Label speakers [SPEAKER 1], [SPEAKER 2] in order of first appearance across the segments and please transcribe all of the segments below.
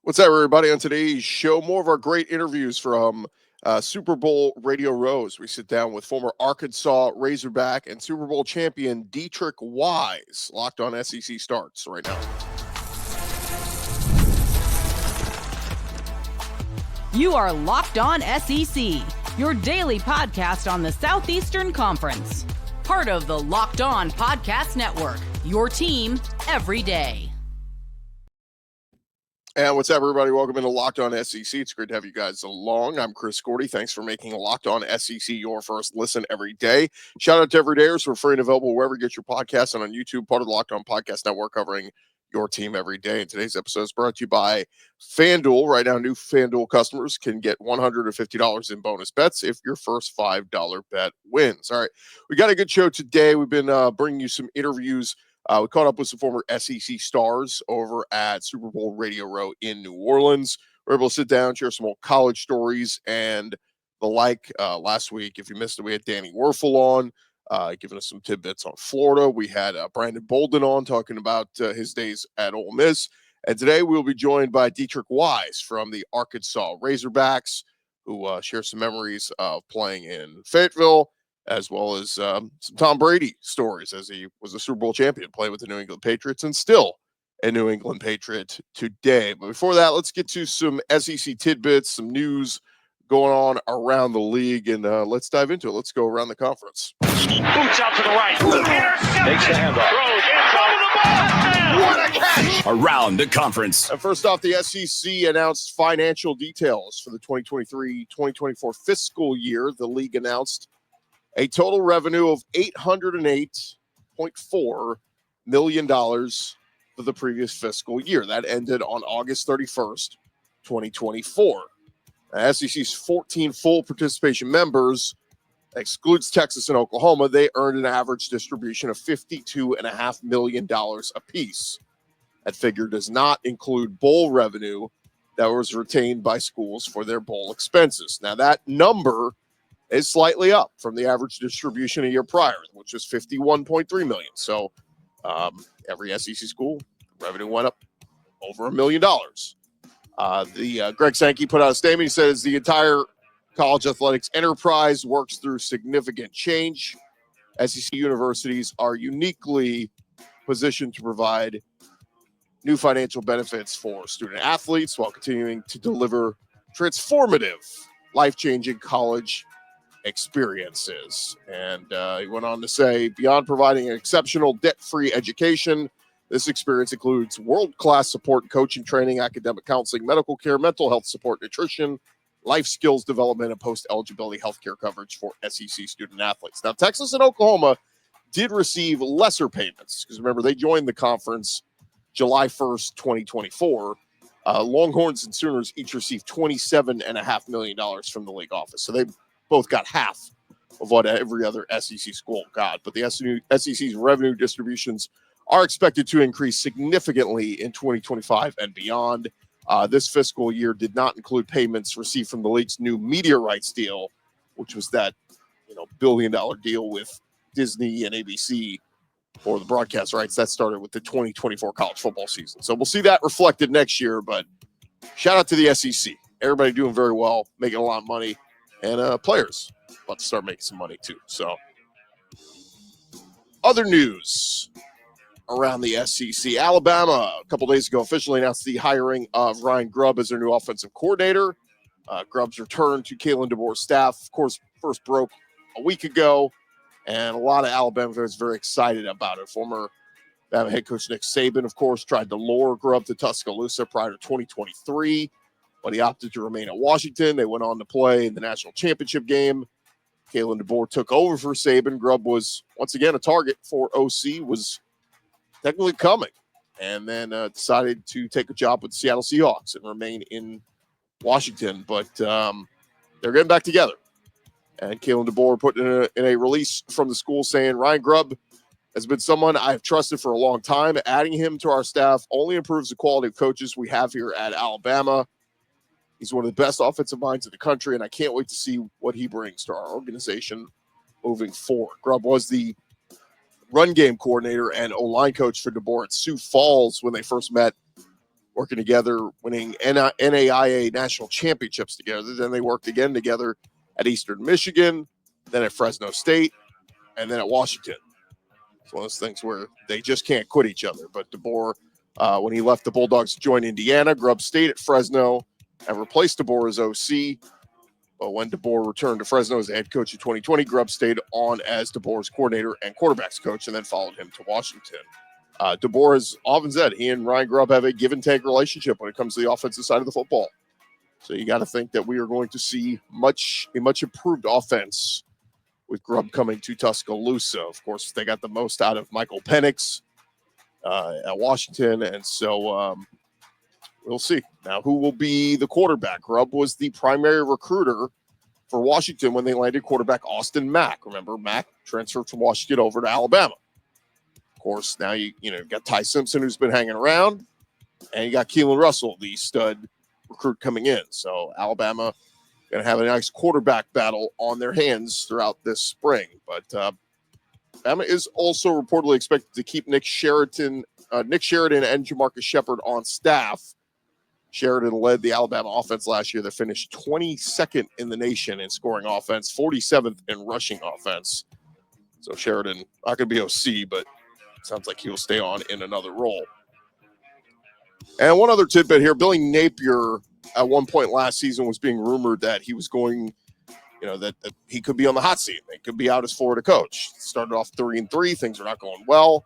[SPEAKER 1] What's up, everybody? On today's show, more of our great interviews from Super Bowl Radio Rows. We sit down with former Arkansas Razorback and Super Bowl champion Deatrich Wise. Locked on SEC starts right now.
[SPEAKER 2] You are Locked On SEC, your daily podcast on the Southeastern Conference. Part of the Locked On Podcast Network, your team every day.
[SPEAKER 1] And what's up, everybody? Welcome into Locked On SEC. It's great to have you guys along. I'm Chris Gordy. Thanks for making Locked On SEC your first listen every day. Shout out to Everydayers. We're free and available wherever you get your podcasts and on YouTube, part of the Locked On Podcast Network, covering your team every day. And today's episode is brought to you by FanDuel. Right now, new FanDuel customers can get $150 in bonus bets if your first $5 bet wins. All right, we got a good show today. We've been bringing you some interviews. We caught up with some former SEC stars over at Super Bowl Radio Row in New Orleans. We're able to sit down, share some old college stories and the like. Last week, if you missed it, we had Danny Werfel on, giving us some tidbits on Florida. We had Brandon Bolden on talking about his days at Ole Miss. And today we'll be joined by Deatrich Wise from the Arkansas Razorbacks, who shares some memories of playing in Fayetteville, as well as some Tom Brady stories, as he was a Super Bowl champion, playing with the New England Patriots, and still a New England Patriot today. But before that, let's get to some SEC tidbits, some news going on around the league, and let's dive into it. Let's go around the conference.
[SPEAKER 3] Boots out to the right. Takes the handoff. Throws in. What a catch!
[SPEAKER 4] Around the conference.
[SPEAKER 1] And first off, the SEC announced financial details for the 2023-2024 fiscal year. The league announced a total revenue of $808.4 million for the previous fiscal year. That ended on August 31st, 2024. Now, SEC's 14 full participation members, excludes Texas and Oklahoma, they earned an average distribution of $52.5 million apiece. That figure does not include bowl revenue that was retained by schools for their bowl expenses. Now, that number is slightly up from the average distribution a year prior, which was $51.3 million. So every SEC school revenue went up over $1 million. Greg Sankey put out a statement. He says the entire college athletics enterprise works through significant change. SEC universities are uniquely positioned to provide new financial benefits for student athletes while continuing to deliver transformative, life-changing college experiences. And he went on to say, beyond providing an exceptional debt-free education, this experience includes world-class support and coaching training, academic counseling, medical care, mental health support, nutrition, life skills development, and post-eligibility healthcare coverage for SEC student athletes. Now, Texas and Oklahoma did receive lesser payments because, remember, they joined the conference July 1st, 2024. Longhorns and Sooners each received $27.5 million from the league office. So they both got half of what every other SEC school got. But the SEC's revenue distributions are expected to increase significantly in 2025 and beyond. This fiscal year did not include payments received from the league's new media rights deal, which was that billion-dollar deal with Disney and ABC for the broadcast rights. That started with the 2024 college football season. So we'll see that reflected next year. But shout out to the SEC. Everybody doing very well, making a lot of money. And players about to start making some money too. So other news around the SEC. Alabama, a couple days ago, officially announced the hiring of Ryan Grubb as their new offensive coordinator. Grubb's return to Kalen DeBoer's staff, of course, first broke a week ago, and a lot of Alabama fans very excited about it. Former Bama head coach Nick Saban, of course, tried to lure Grubb to Tuscaloosa prior to 2023, but he opted to remain at Washington. They went on to play in the national championship game. Kalen DeBoer took over for Saban. Grubb was, once again, a target for OC, was technically coming, and then decided to take a job with the Seattle Seahawks and remain in Washington. But they're getting back together. And Kalen DeBoer put in a release from the school saying, Ryan Grubb has been someone I've trusted for a long time. Adding him to our staff only improves the quality of coaches we have here at Alabama. He's one of the best offensive minds in the country, and I can't wait to see what he brings to our organization moving forward. Grubb was the run game coordinator and O-line coach for DeBoer at Sioux Falls when they first met working together, winning NAIA national championships together. Then they worked again together at Eastern Michigan, then at Fresno State, and then at Washington. It's one of those things where they just can't quit each other. But DeBoer, when he left the Bulldogs to join Indiana, Grubb stayed at Fresno and replaced DeBoer as OC. But when DeBoer returned to Fresno as the head coach in 2020, Grubb stayed on as DeBoer's coordinator and quarterbacks coach and then followed him to Washington. DeBoer has often said he and Ryan Grubb have a give-and-take relationship when it comes to the offensive side of the football. So you got to think that we are going to see a much improved offense with Grubb coming to Tuscaloosa. Of course, they got the most out of Michael Penix at Washington, and so we'll see. Now, who will be the quarterback? Grubb was the primary recruiter for Washington when they landed quarterback Austin Mack. Remember, Mack transferred from Washington over to Alabama. Of course, now you got Ty Simpson, who's been hanging around, and you got Keelan Russell, the stud recruit coming in. So Alabama going to have a nice quarterback battle on their hands throughout this spring. But Bama is also reportedly expected to keep Nick Sheridan and Jamarcus Shepard on staff. Sheridan led the Alabama offense last year that finished 22nd in the nation in scoring offense, 47th in rushing offense. So Sheridan, not going to be OC, but sounds like he'll stay on in another role. And one other tidbit here, Billy Napier at one point last season was being rumored that he was going, that he could be on the hot seat. He could be out as Florida coach. Started off 3-3. Things are not going well,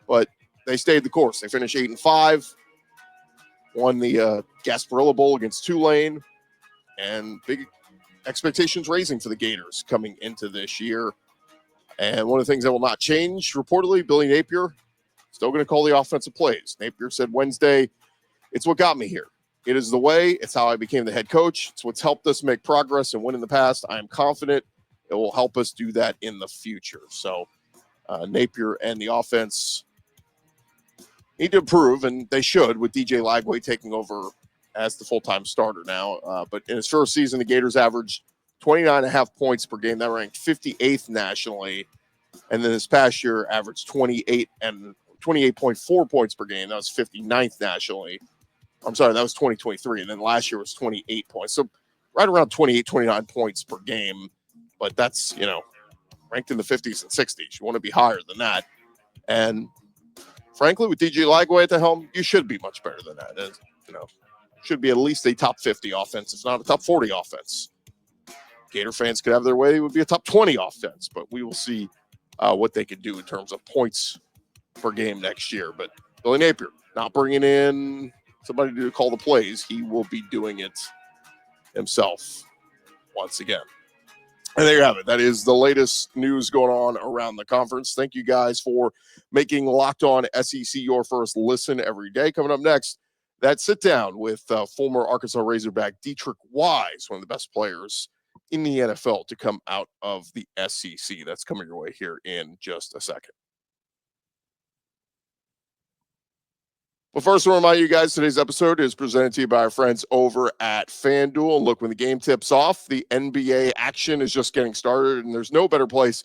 [SPEAKER 1] but they stayed the course. They finished 8-5, won the Gasparilla Bowl against Tulane, and big expectations raising for the Gators coming into this year. And one of the things that will not change, reportedly, Billy Napier still going to call the offensive plays. Napier said Wednesday, "It's what got me here. It is the way. It's how I became the head coach. It's what's helped us make progress and win in the past. I am confident it will help us do that in the future." So Napier and the offense need to improve, and they should, with DJ Lagway taking over as the full-time starter now. But in his first season, the Gators averaged 29.5 points per game. That ranked 58th nationally. And then this past year averaged 28.4 points per game. That was 59th nationally. I'm sorry, that was 2023. And then last year was 28 points. So right around 28, 29 points per game. But that's, ranked in the 50s and 60s. You want to be higher than that. And frankly, with DJ Lagway at the helm, you should be much better than that. And, should be at least a top 50 offense. It's not a top 40 offense. Gator fans could have their way. It would be a top 20 offense, but we will see what they could do in terms of points per game next year. But Billy Napier, not bringing in somebody to call the plays. He will be doing it himself once again. And there you have it. That is the latest news going on around the conference. Thank you guys for making Locked On SEC your first listen every day. Coming up next, that sit down with former Arkansas Razorback Deatrich Wise, one of the best players in the NFL to come out of the SEC. That's coming your way here in just a second. Well, first, I want to remind you guys, today's episode is presented to you by our friends over at FanDuel. And look, when the game tips off, the NBA action is just getting started, and there's no better place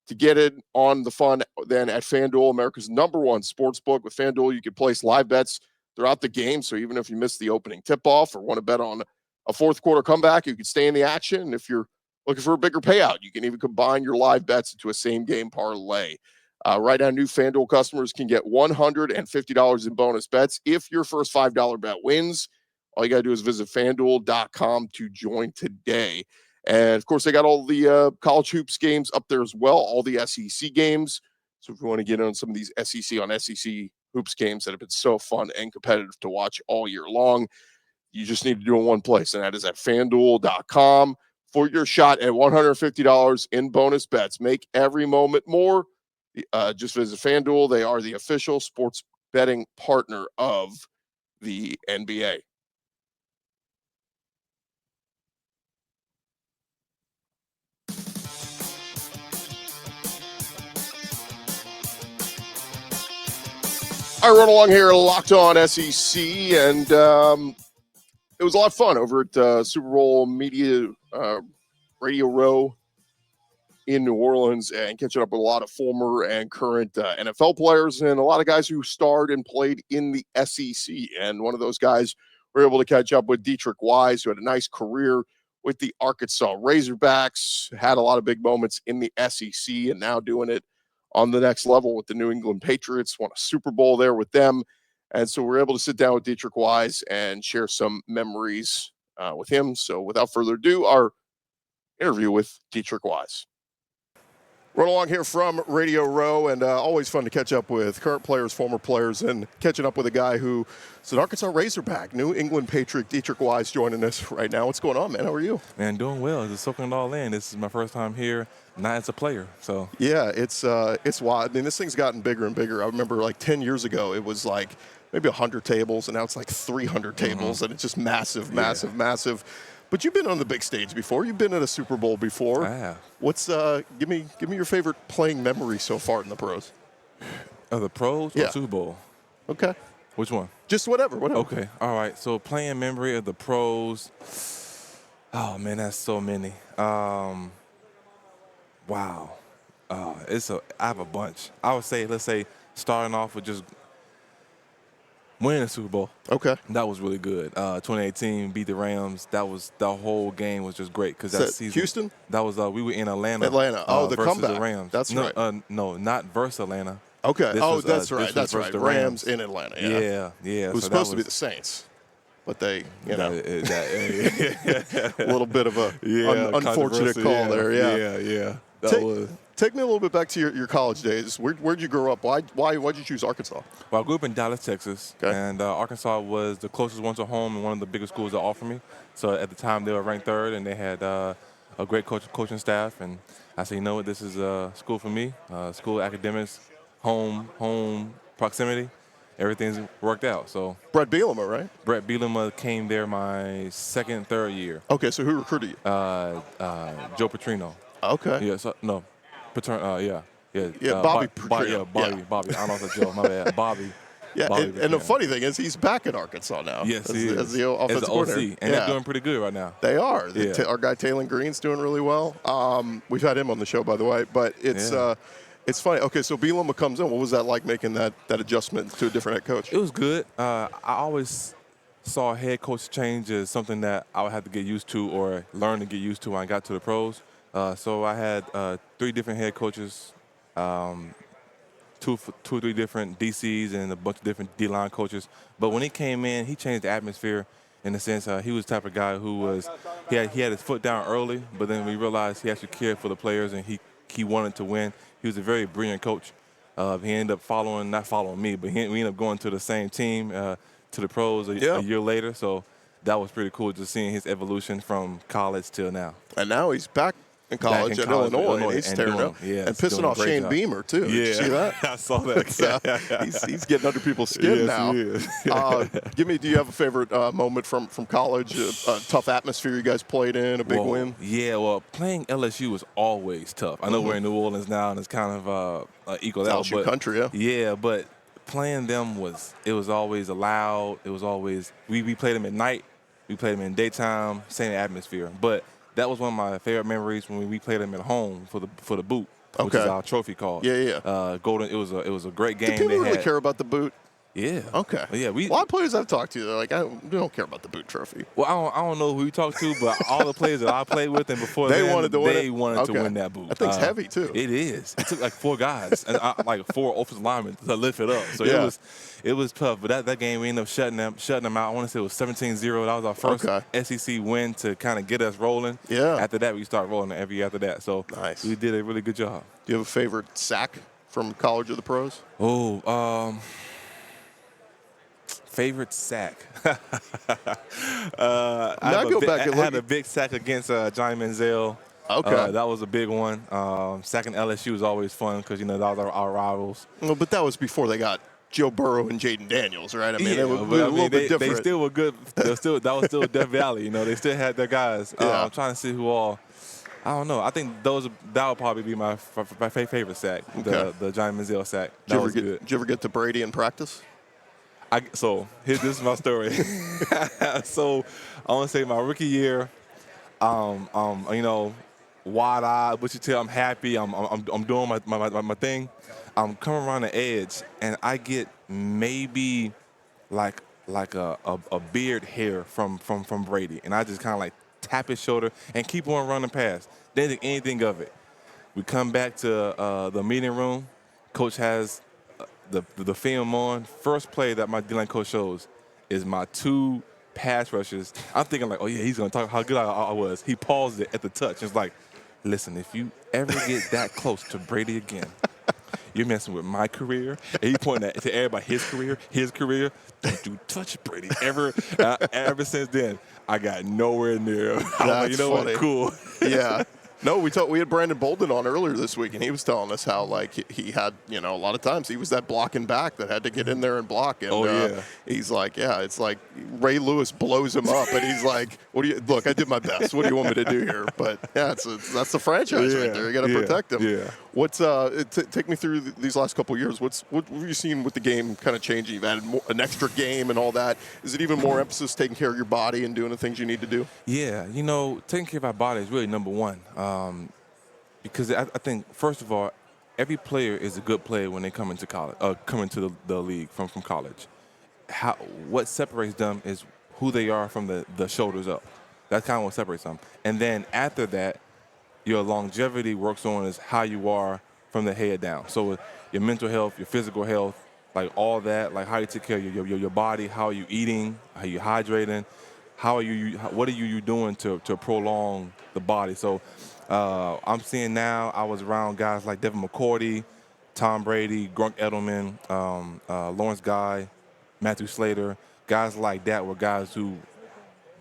[SPEAKER 1] to get it on the fun than at FanDuel, America's #1 sports book. With FanDuel, you can place live bets throughout the game. So even if you miss the opening tip-off or want to bet on a fourth quarter comeback, you can stay in the action. And if you're looking for a bigger payout, you can even combine your live bets into a same-game parlay. Right now, new FanDuel customers can get $150 in bonus bets if your first $5 bet wins. All you got to do is visit FanDuel.com to join today. And, of course, they got all the college hoops games up there as well, all the SEC games. So if you want to get on some of these SEC hoops games that have been so fun and competitive to watch all year long, you just need to do it in one place, and that is at FanDuel.com for your shot at $150 in bonus bets. Make every moment more. Just visit FanDuel. They are the official sports betting partner of the NBA. I run along here, Locked On SEC, and it was a lot of fun over at Super Bowl Media Radio Row in New Orleans and catching up with a lot of former and current NFL players and a lot of guys who starred and played in the SEC. And one of those guys we were able to catch up with Deatrich Wise, who had a nice career with the Arkansas Razorbacks, had a lot of big moments in the SEC, and now doing it on the next level with the New England Patriots, won a Super Bowl there with them. And so we're able to sit down with Deatrich Wise and share some memories with him. So without further ado, our interview with Deatrich Wise. We're along here from Radio Row, and always fun to catch up with current players, former players, and catching up with a guy who is an Arkansas Razorback, New England Patriot, Deatrich Wise, joining us right now. What's going on, man? How are you?
[SPEAKER 4] Man, doing well. Just soaking it all in. This is my first time here, not as a player. So
[SPEAKER 1] yeah, it's wild. I mean, this thing's gotten bigger and bigger. I remember like 10 years ago, it was like maybe 100 tables, and now it's like 300 tables, and it's just massive, massive, massive. But you've been on the big stage before. You've been at a Super Bowl before.
[SPEAKER 4] I have.
[SPEAKER 1] What's give me your favorite playing memory so far in the pros?
[SPEAKER 4] The pros or Super Bowl?
[SPEAKER 1] Okay.
[SPEAKER 4] Which one?
[SPEAKER 1] Just whatever.
[SPEAKER 4] Okay. All right. So playing memory of the pros. Oh man, that's so many. Wow. I have a bunch. I would say, let's say, starting off with just winning the Super Bowl.
[SPEAKER 1] Okay.
[SPEAKER 4] That was really good. 2018 beat the Rams. The whole game was just great because that season.
[SPEAKER 1] Houston?
[SPEAKER 4] That was we were in Atlanta.
[SPEAKER 1] The
[SPEAKER 4] versus
[SPEAKER 1] comeback.
[SPEAKER 4] The Rams.
[SPEAKER 1] That's right.
[SPEAKER 4] No, not versus Atlanta.
[SPEAKER 1] Okay.
[SPEAKER 4] That's right.
[SPEAKER 1] That's right.
[SPEAKER 4] The
[SPEAKER 1] Rams in Atlanta.
[SPEAKER 4] Yeah.
[SPEAKER 1] It was supposed to be the Saints, but they, a little bit of a unfortunate call there.
[SPEAKER 4] Yeah.
[SPEAKER 1] Take me a little bit back to your college days. Where'd you grow up? Why'd you choose Arkansas?
[SPEAKER 4] Well, I grew up in Dallas, Texas,
[SPEAKER 1] okay.
[SPEAKER 4] And Arkansas was the closest one to home and one of the biggest schools to offer me. So at the time, they were ranked third, and they had a great coaching staff. And I said, you know what, this is a school for me. School academics, home proximity, everything's worked out. So
[SPEAKER 1] Brett Bielema, right?
[SPEAKER 4] Brett Bielema came there my second, third year.
[SPEAKER 1] Okay, so who recruited you?
[SPEAKER 4] Joe Petrino.
[SPEAKER 1] Okay.
[SPEAKER 4] Yeah. So no.
[SPEAKER 1] Bobby.
[SPEAKER 4] Bobby. I don't know if it's Joe. My bad. Bobby.
[SPEAKER 1] Yeah, and the funny thing is he's back in Arkansas now.
[SPEAKER 4] Yes, he is.
[SPEAKER 1] As the offensive coordinator.
[SPEAKER 4] And they're doing pretty good right now.
[SPEAKER 1] They are. Our guy Taylor Green's doing really well. We've had him on the show, by the way. But it's funny. Okay, so Bielema comes in. What was that like making that adjustment to a different head coach?
[SPEAKER 4] It was good. I always saw head coach change as something that I would have to get used to or learn to get used to when I got to the pros. So I had 3 different head coaches, 2 or 3 different DCs, and a bunch of different D-line coaches. But when he came in, he changed the atmosphere in the sense he was the type of guy who he had his foot down early, but then we realized he actually cared for the players and he wanted to win. He was a very brilliant coach. He ended up not following me, but we ended up going to the same team, to the pros a year later. So that was pretty cool, just seeing his evolution from college till now.
[SPEAKER 1] And now he's back in college at Illinois, and he's tearing up.
[SPEAKER 4] Yeah,
[SPEAKER 1] and pissing off Shane Beamer, too.
[SPEAKER 4] Yeah.
[SPEAKER 1] Did you see that?
[SPEAKER 4] I saw that.
[SPEAKER 1] He's getting under people's skin now.
[SPEAKER 4] He is.
[SPEAKER 1] Do you have a favorite moment from college, a tough atmosphere you guys played in, a big win?
[SPEAKER 4] Yeah, well, playing LSU was always tough. I know we're in New Orleans now, and it's kind of equal out.
[SPEAKER 1] LSU country, yeah.
[SPEAKER 4] Yeah, but playing them was always loud. It was always we played them at night. We played them in daytime, same atmosphere. But that was one of my favorite memories when we played them at home for the boot, which is our trophy call.
[SPEAKER 1] Yeah.
[SPEAKER 4] Golden. It was a great game.
[SPEAKER 1] Do people really care about the boot?
[SPEAKER 4] Yeah.
[SPEAKER 1] Okay.
[SPEAKER 4] Yeah.
[SPEAKER 1] A lot of players I've talked to, they're like, we don't care about the boot trophy.
[SPEAKER 4] Well, I don't know who you talked to, but all the players that I played with and before
[SPEAKER 1] they wanted to
[SPEAKER 4] win that boot.
[SPEAKER 1] That thing's heavy too.
[SPEAKER 4] It is. It took like 4 guys and like 4 offensive linemen to lift it up. So it was tough. But that game we ended up shutting them out. I want to say it was 17-0. That was our first SEC win to kind of get us rolling.
[SPEAKER 1] Yeah.
[SPEAKER 4] After that, we start rolling every year after that. So
[SPEAKER 1] nice.
[SPEAKER 4] We did a really good job.
[SPEAKER 1] Do you have a favorite sack from college or the pros?
[SPEAKER 4] Favorite sack.
[SPEAKER 1] I
[SPEAKER 4] had a big sack against Johnny Manziel.
[SPEAKER 1] Okay.
[SPEAKER 4] That was a big one. Sacking LSU was always fun because, that was our rivals.
[SPEAKER 1] Well, but that was before they got Joe Burrow and Jaden Daniels, right? I mean, they were a little bit different.
[SPEAKER 4] They still were good. That was still Death Valley. They still had their guys. I'm trying to see who all. I don't know. I think that would probably be my favorite sack, the Johnny Manziel sack.
[SPEAKER 1] Did you ever get to Brady in practice?
[SPEAKER 4] This is my story. So I want to say my rookie year, wide-eyed, but you tell I'm happy. I'm doing my thing. I'm coming around the edge, and I get maybe like a beard hair from Brady, and I just kind of like tap his shoulder and keep on running past. Didn't think anything of it. We come back to the meeting room. Coach has the film on. First play that my D-line coach shows is my 2 pass rushes. I'm thinking like, oh yeah, he's gonna talk how good I was. He paused it at the touch. It's like, listen, if you ever get that close to Brady again, you're messing with my career. And he pointing that to everybody, his career. Don't you touch Brady ever. Ever since then, I got nowhere near. I'm like, you know
[SPEAKER 1] funny.
[SPEAKER 4] what? Cool.
[SPEAKER 1] Yeah. No, we had Brandon Bolden on earlier this week, and he was telling us how like he had, you know, a lot of times he was that blocking back that had to get in there and block. And he's like, yeah, it's like Ray Lewis blows him up, and he's like, what do you look? I did my best. What do you want me to do here? But yeah, that's the franchise right there. You got to protect him.
[SPEAKER 4] Yeah.
[SPEAKER 1] What's take me through these last couple of years? What have you seen with the game kind of changing? You've added an extra game and all that. Is it even more emphasis taking care of your body and doing the things you need to do?
[SPEAKER 4] Yeah, you know, taking care of our body is really number one. Because I think, first of all, every player is a good player when they come into college, come into the league from college. What separates them is who they are from the shoulders up. That's kind of what separates them. And then after that, your longevity works on is how you are from the head down. So your mental health, your physical health, like all that, like how you take care of your body, how are you eating, how you hydrating, what are you doing to prolong the body. So I'm seeing now, I was around guys like Devin McCourty, Tom Brady, Grunk Edelman, Lawrence Guy, Matthew Slater, guys like that were guys who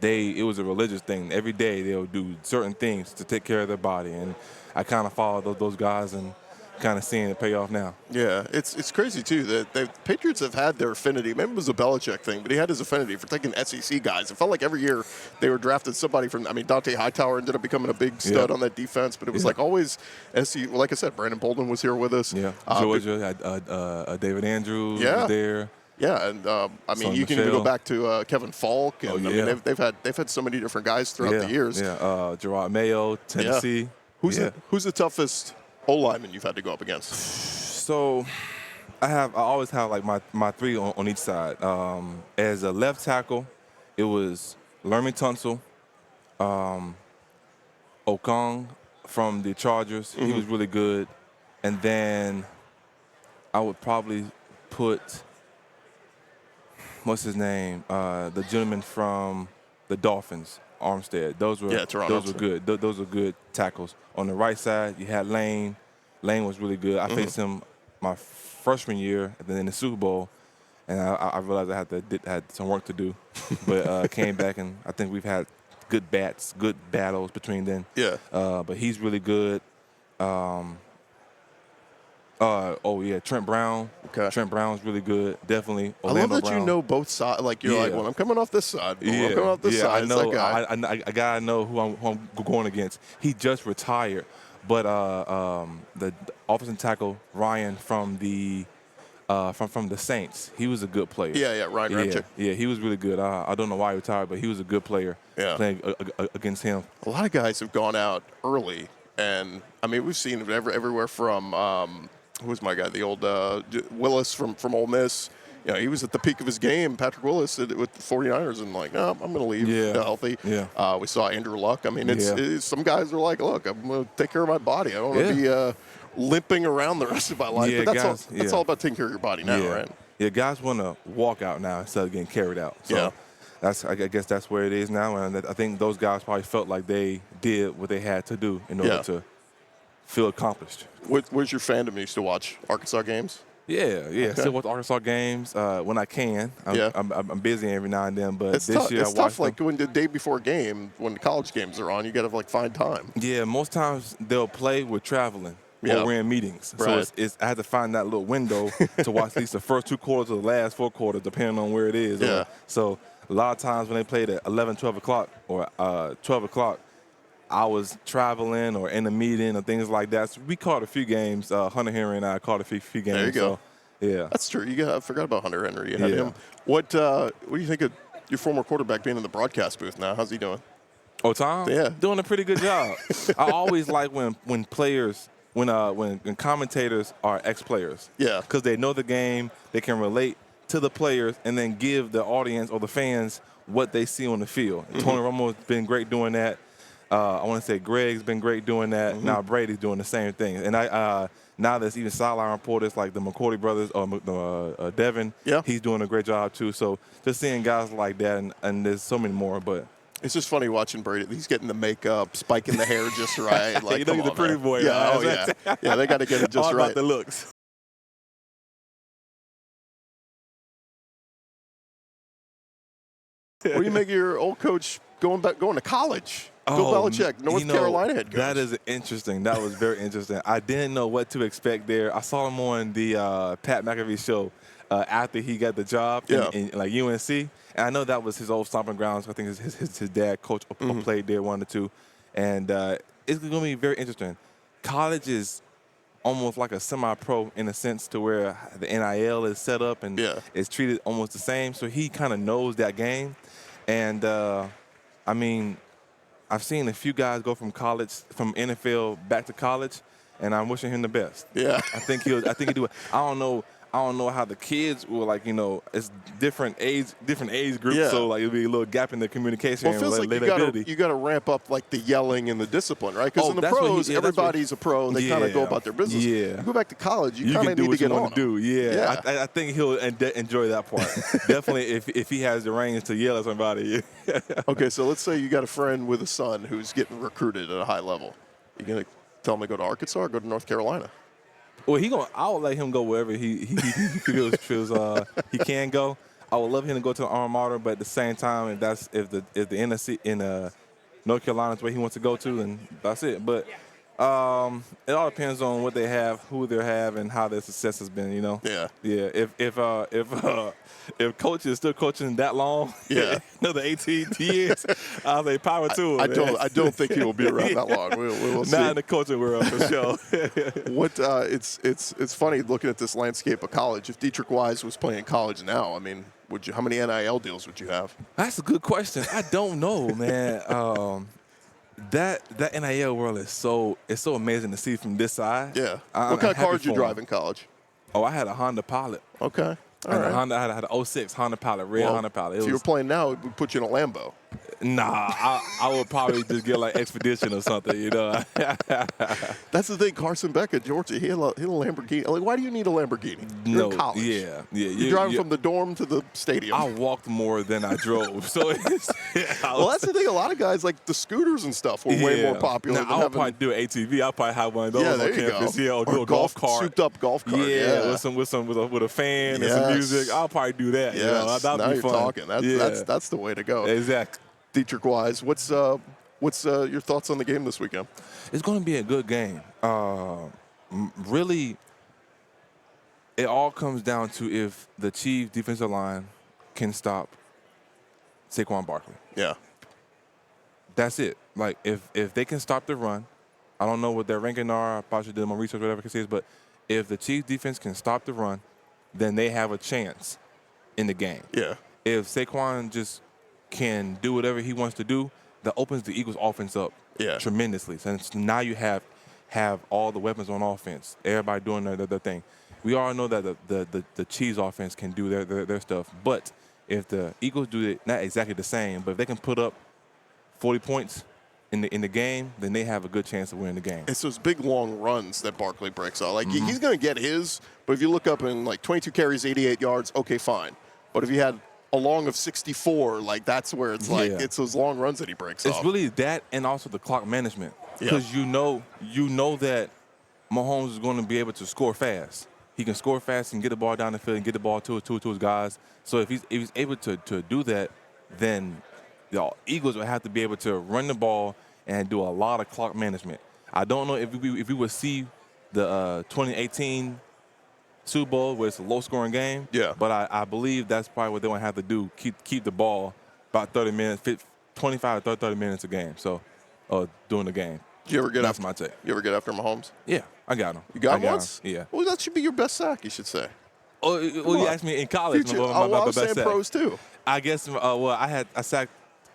[SPEAKER 4] it was a religious thing. Every day they'll do certain things to take care of their body. And I kind of followed those guys and kind of seeing it pay off now.
[SPEAKER 1] Yeah, it's crazy, too, that the Patriots have had their affinity. Maybe it was a Belichick thing, but he had his affinity for taking SEC guys. It felt like every year they were drafted somebody from, Dante Hightower ended up becoming a big stud on that defense, but it was like always SEC. Like I said, Brandon Bolden was here with us.
[SPEAKER 4] Yeah, Georgia had David Andrews was there.
[SPEAKER 1] Yeah, and you can even go back to Kevin Falk, and they've had so many different guys throughout the years.
[SPEAKER 4] Yeah, Gerard Mayo, Tennessee.
[SPEAKER 1] Yeah. Who's the toughest O-lineman you've had to go up against?
[SPEAKER 4] So I always have like my 3 on each side. As a left tackle, it was Lermy Tunsil, Okong from the Chargers. Mm-hmm. He was really good. And then I would probably put, what's his name? The gentleman from the Dolphins, Armstead. Those were good. Those were good tackles. On the right side, you had Lane. Lane was really good. I faced him my freshman year, and then in the Super Bowl, and I realized I had some work to do, but came back, and I think we've had good battles between then.
[SPEAKER 1] Yeah.
[SPEAKER 4] But he's really good. Trent Brown. Okay. Trent Brown's really good, definitely. Orlando
[SPEAKER 1] I love that
[SPEAKER 4] Brown.
[SPEAKER 1] you know both sides. Like you're like, well, I'm coming off this side. I'm coming off this side.
[SPEAKER 4] I know.
[SPEAKER 1] I
[SPEAKER 4] gotta know who I'm going against. He just retired, but the offensive tackle Ryan from the Saints, he was a good player.
[SPEAKER 1] Yeah, Ryan Ramczyk.
[SPEAKER 4] Yeah, he was really good. I don't know why he retired, but he was a good player. Yeah. Playing against him.
[SPEAKER 1] A lot of guys have gone out early, and we've seen it everywhere from. Who was my guy? The old Willis from Ole Miss. You know, he was at the peak of his game, Patrick Willis, with the 49ers, and like, no, I'm going to leave healthy. Yeah. We saw Andrew Luck. It's some guys are like, look, I'm going to take care of my body. I don't want to be limping around the rest of my life.
[SPEAKER 4] Yeah,
[SPEAKER 1] but that's all about taking care of your body now, right?
[SPEAKER 4] Yeah, guys want to walk out now instead of getting carried out. So I guess that's where it is now, and I think those guys probably felt like they did what they had to do in order to feel accomplished.
[SPEAKER 1] Where's your fandom? You used to watch Arkansas games?
[SPEAKER 4] Yeah. Okay. Still watch Arkansas games when I can. I'm busy every now and then, but
[SPEAKER 1] it's
[SPEAKER 4] this
[SPEAKER 1] tough.
[SPEAKER 4] year
[SPEAKER 1] it's tough. Like when the day before a game, when the college games are on, you got to find time.
[SPEAKER 4] Yeah, most times they'll play. We're traveling. Or we're in meetings.
[SPEAKER 1] Right.
[SPEAKER 4] So I had to find that little window to watch at least the first 2 quarters or the last 4 quarters, depending on where it is.
[SPEAKER 1] Yeah.
[SPEAKER 4] So a lot of times when they played at 11, 12 o'clock or 12 o'clock, I was traveling or in a meeting or things like that. So we caught a few games. Hunter Henry and I caught a few games.
[SPEAKER 1] There you go.
[SPEAKER 4] So, yeah.
[SPEAKER 1] That's true. I forgot about Hunter Henry. You had him. What do you think of your former quarterback being in the broadcast booth now? How's he doing?
[SPEAKER 4] Oh, Tom?
[SPEAKER 1] Yeah.
[SPEAKER 4] Doing a pretty good job. I always like when players, when commentators are ex-players.
[SPEAKER 1] Yeah.
[SPEAKER 4] Because they know the game, they can relate to the players, and then give the audience or the fans what they see on the field. Tony Romo's been great doing that. I want to say Greg's been great doing that. Now Brady's doing the same thing. And now there's even sideline reporters like the McCourty brothers or Devin.
[SPEAKER 1] Yeah.
[SPEAKER 4] He's doing a great job too. So just seeing guys like that, and there's so many more. But
[SPEAKER 1] it's just funny watching Brady. He's getting the makeup, spiking the hair just right. Like,
[SPEAKER 4] you know, he's the pretty boy.
[SPEAKER 1] Yeah, oh yeah. Yeah, they got to get it just
[SPEAKER 4] all
[SPEAKER 1] right.
[SPEAKER 4] about the looks.
[SPEAKER 1] What do you make of your old coach going to college? Bill Belichick, North Carolina head coach.
[SPEAKER 4] That is interesting. That was very interesting. I didn't know what to expect there. I saw him on the Pat McAfee show after he got the job in like UNC, and I know that was his old stomping grounds. I think his dad coach played there, one or two, and it's going to be very interesting. College is almost like a semi-pro in a sense to where the NIL is set up and it's treated almost the same. So he kind of knows that game. And, I mean, I've seen a few guys go from NFL back to college, and I'm wishing him the best.
[SPEAKER 1] Yeah.
[SPEAKER 4] I think he'll do it. I don't know how the kids will, like, you know, it's different age groups, so like it'll be a little gap in the communication.
[SPEAKER 1] Well, it feels like you got to ramp up like the yelling and the discipline, right? Because in the pros, everybody's a pro. They kind of go about their business.
[SPEAKER 4] Yeah.
[SPEAKER 1] You go back to college, you kind of
[SPEAKER 4] do
[SPEAKER 1] need
[SPEAKER 4] what
[SPEAKER 1] to get
[SPEAKER 4] you
[SPEAKER 1] on
[SPEAKER 4] want to do. Yeah. I think he'll enjoy that part. Definitely, if he has the reins to yell at somebody.
[SPEAKER 1] Okay, so let's say you got a friend with a son who's getting recruited at a high level. You gonna tell him to go to Arkansas or go to North Carolina?
[SPEAKER 4] Well, I'll let him go wherever he feels he can go. I would love him to go to the alma mater, but at the same time, if the NSC in North Carolina is where he wants to go to, then that's it. But it all depends on what they have, who they have, and how their success has been. You know.
[SPEAKER 1] Yeah.
[SPEAKER 4] Yeah. If coach is still coaching that long, another 18 years, I'll say power to him.
[SPEAKER 1] I don't think he will be around that long. We'll see.
[SPEAKER 4] Not in the coaching world for sure.
[SPEAKER 1] It's funny looking at this landscape of college. If Deatrich Wise was playing college now, I mean, how many NIL deals would you have?
[SPEAKER 4] That's a good question. I don't know, man. That NIL world is so amazing to see from this side.
[SPEAKER 1] Yeah. What kind of car did you drive in college?
[SPEAKER 4] Oh, I had a Honda Pilot.
[SPEAKER 1] Okay.
[SPEAKER 4] I had an 06 Honda Pilot, Honda Pilot.
[SPEAKER 1] If you were playing now, it would put you in a Lambo.
[SPEAKER 4] Nah, I would probably just get like Expedition or something, you know.
[SPEAKER 1] That's the thing. Carson Beck at Georgia, he had a Lamborghini. Like, why do you need a Lamborghini? You're in college.
[SPEAKER 4] Yeah.
[SPEAKER 1] You're driving from the dorm to the stadium.
[SPEAKER 4] I walked more than I drove, so it's.
[SPEAKER 1] Well, that's the thing. A lot of guys like the scooters and stuff were way more popular.
[SPEAKER 4] Now, I'll probably do an ATV. I'll probably have one of those on campus.
[SPEAKER 1] Yeah,
[SPEAKER 4] or do a golf cart,
[SPEAKER 1] souped up golf cart.
[SPEAKER 4] Yeah, with a fan and some music. I'll probably do that.
[SPEAKER 1] Yes.
[SPEAKER 4] You know, that'd
[SPEAKER 1] now
[SPEAKER 4] be
[SPEAKER 1] you're
[SPEAKER 4] fun.
[SPEAKER 1] talking. That's the way to go.
[SPEAKER 4] Exactly.
[SPEAKER 1] Deatrich Wise, what's your thoughts on the game this weekend?
[SPEAKER 4] It's going to be a good game. Really, it all comes down to if the Chiefs defensive line can stop Saquon Barkley.
[SPEAKER 1] Yeah.
[SPEAKER 4] That's it. Like, if they can stop the run, I don't know what their ranking are. I probably should do my research, whatever it is, but if the Chiefs defense can stop the run, then they have a chance in the game.
[SPEAKER 1] Yeah.
[SPEAKER 4] If Saquon just can do whatever he wants to do, that opens the Eagles' offense up tremendously. Since now you have all the weapons on offense, everybody doing their thing. We all know that the Chiefs' offense can do their stuff, but if the Eagles do it, not exactly the same, but if they can put up 40 points in the game, then they have a good chance of winning the game.
[SPEAKER 1] It's those big, long runs that Barkley breaks out. Like, he's going to get his, but if you look up in, like, 22 carries, 88 yards, okay, fine. But if you had a long of 64, like, that's where it's like, it's those long runs that he breaks off.
[SPEAKER 4] It's really that and also the clock management. Because you know that Mahomes is going to be able to score fast. He can score fast and get the ball down the field and get the ball to his guys. So if he's able to do that, then the Eagles will have to be able to run the ball and do a lot of clock management. I don't know if we would see the 2018 Super Bowl where it's a low-scoring game.
[SPEAKER 1] Yeah.
[SPEAKER 4] But I believe that's probably what they're going to have to do, keep the ball about 30 minutes, 25 to 30 minutes a game, so during the game. That's my take.
[SPEAKER 1] You ever get after Mahomes?
[SPEAKER 4] Yeah, I got him.
[SPEAKER 1] You got him once?
[SPEAKER 4] Yeah.
[SPEAKER 1] Well, that should be your best sack, you should say.
[SPEAKER 4] Oh, well, you asked me in college.
[SPEAKER 1] I was saying pros, too.
[SPEAKER 4] I guess, I sacked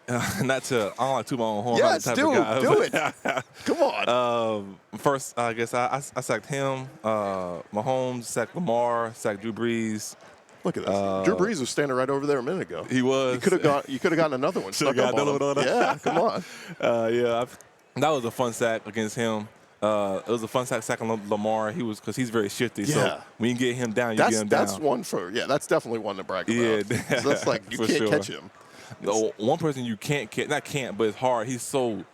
[SPEAKER 4] Not to, I don't like to my own horn.
[SPEAKER 1] Yes,
[SPEAKER 4] I'm not the type of guy.
[SPEAKER 1] do it. Come on.
[SPEAKER 4] First, I guess I sacked him. Mahomes, sacked Lamar, sacked Drew Brees.
[SPEAKER 1] Look at this. Drew Brees was standing right over there a minute ago.
[SPEAKER 4] He was.
[SPEAKER 1] You could have gotten another one.
[SPEAKER 4] Should have got another one on him.
[SPEAKER 1] Yeah, come on.
[SPEAKER 4] That was a fun sack against him. It was a fun sacking Lamar. Because he's very shifty.
[SPEAKER 1] Yeah.
[SPEAKER 4] So when you get him down, you get him down.
[SPEAKER 1] That's definitely one to brag about.
[SPEAKER 4] Yeah.
[SPEAKER 1] So that's like, you can't catch him.
[SPEAKER 4] The one person you can't catch, not can't, but it's hard. He's so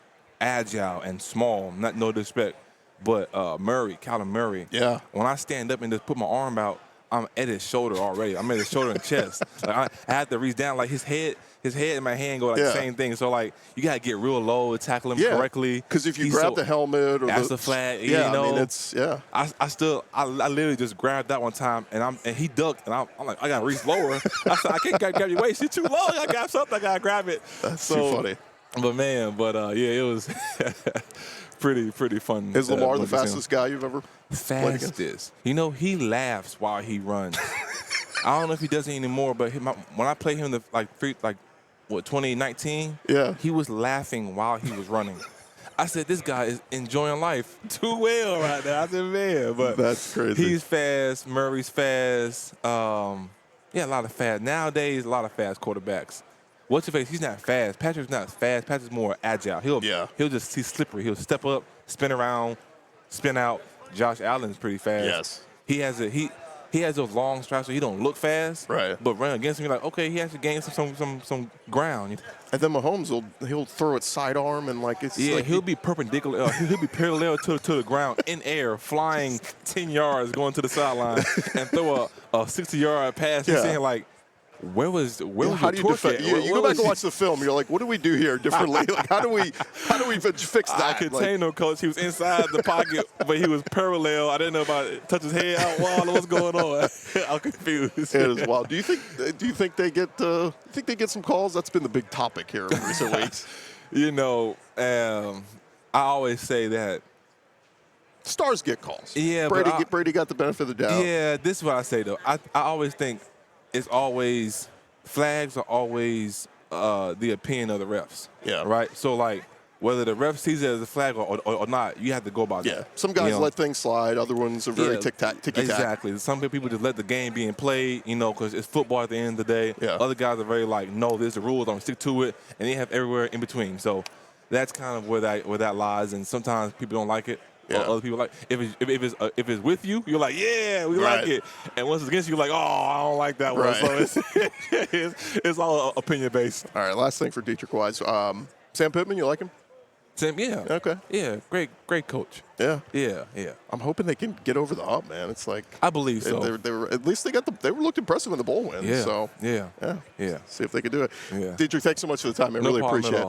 [SPEAKER 4] agile and small, no disrespect. But Kyler Murray.
[SPEAKER 1] Yeah.
[SPEAKER 4] When I stand up and just put my arm out, I'm at his shoulder already. I'm at his shoulder and chest. Like I have to reach down. Like his head and my hand go like the same thing. So like you gotta get real low, tackle him correctly.
[SPEAKER 1] Because if you grab the helmet or
[SPEAKER 4] that's the flag,
[SPEAKER 1] I mean,
[SPEAKER 4] it's I literally just grabbed that one time and he ducked and I'm like I gotta reach lower. I said I can't grab your waist. You're too low. I gotta grab something. I gotta grab it.
[SPEAKER 1] That's too funny.
[SPEAKER 4] But it was pretty fun.
[SPEAKER 1] Is Lamar the fastest guy you've ever played against?
[SPEAKER 4] Fastest. He laughs while he runs. I don't know if he does it anymore, but when I played him 2019?
[SPEAKER 1] Yeah.
[SPEAKER 4] He was laughing while he was running. I said, this guy is enjoying life too well right now. I said, man, but
[SPEAKER 1] that's crazy.
[SPEAKER 4] He's fast. Murray's fast. A lot of fast. Nowadays, a lot of fast quarterbacks. What's your face? He's not fast. Patrick's not fast. Patrick's more agile. He's slippery. He'll step up, spin around, spin out. Josh Allen's pretty fast.
[SPEAKER 1] Yes.
[SPEAKER 4] He has those long strides, so he don't look fast.
[SPEAKER 1] Right.
[SPEAKER 4] But running against him, you're like, okay, he actually gained some ground.
[SPEAKER 1] And then Mahomes he'll throw it sidearm and
[SPEAKER 4] he'll be perpendicular. He'll be parallel to the ground in air, flying 10 yards, going to the sideline, and throw a 60-yard pass. You're saying like, where was
[SPEAKER 1] how do you defend? You go back and watch the film. You're like, what do we do here differently? Like, how do we fix that?
[SPEAKER 4] I contained him, coach. He was inside the pocket, but he was parallel. I didn't know about it. Touch his head out wild. What's going on? I'm confused.
[SPEAKER 1] It is wild. Do you think they get some calls? That's been the big topic here in recent weeks.
[SPEAKER 4] I always say that
[SPEAKER 1] stars get calls.
[SPEAKER 4] Yeah,
[SPEAKER 1] Brady got the benefit of the doubt.
[SPEAKER 4] Yeah, this is what I say though. I always think. Flags are always the opinion of the refs.
[SPEAKER 1] Yeah.
[SPEAKER 4] Right? So, like, whether the ref sees it as a flag or not, you have to go by that.
[SPEAKER 1] Yeah. Some guys let things slide. Other ones are very ticky-tack.
[SPEAKER 4] Exactly. Some people just let the game being played, because it's football at the end of the day.
[SPEAKER 1] Yeah.
[SPEAKER 4] Other guys are very like, no, there's the rules, I'm going to stick to it. And they have everywhere in between. So that's kind of where that lies. And sometimes people don't like it.
[SPEAKER 1] Yeah.
[SPEAKER 4] Other people like if it's with you, you're like, yeah, we like it. And once it's against you, you're like, oh, I don't like that one.
[SPEAKER 1] Right.
[SPEAKER 4] So it's all opinion based.
[SPEAKER 1] All right, last thing for Deatrich Wise. Sam Pittman, you like him?
[SPEAKER 4] Sam, yeah.
[SPEAKER 1] Okay.
[SPEAKER 4] Yeah, great coach.
[SPEAKER 1] Yeah.
[SPEAKER 4] Yeah.
[SPEAKER 1] I'm hoping they can get over the hump, man. It's like
[SPEAKER 4] I believe so.
[SPEAKER 1] They were at least they looked impressive in the bowl win.
[SPEAKER 4] Yeah.
[SPEAKER 1] So
[SPEAKER 4] yeah.
[SPEAKER 1] See if they can do it.
[SPEAKER 4] Yeah.
[SPEAKER 1] Deatrich, thanks so much for the time. I really appreciate it.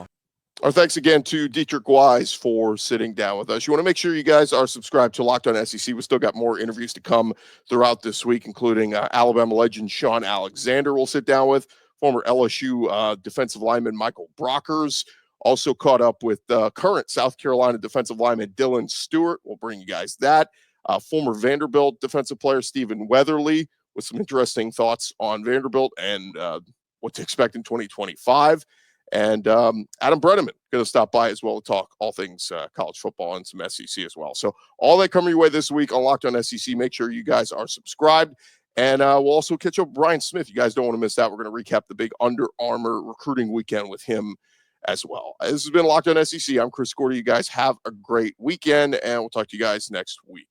[SPEAKER 5] Our thanks again to Deatrich Wise for sitting down with us. You want to make sure you guys are subscribed to Locked On SEC. We still got more interviews to come throughout this week, including Alabama legend Sean Alexander we'll sit down with, former LSU defensive lineman Michael Brockers. Also caught up with current South Carolina defensive lineman Dylan Stewart. We'll bring you guys that. Former Vanderbilt defensive player Stephen Weatherly with some interesting thoughts on Vanderbilt and what to expect in 2025. And Adam Brenneman going to stop by as well to talk all things college football and some SEC as well. So all that coming your way this week on Locked On SEC. Make sure you guys are subscribed. And we'll also catch up with Brian Smith. You guys don't want to miss that. We're going to recap the big Under Armour recruiting weekend with him as well. This has been Locked On SEC. I'm Chris Gordy. You guys have a great weekend, and we'll talk to you guys next week.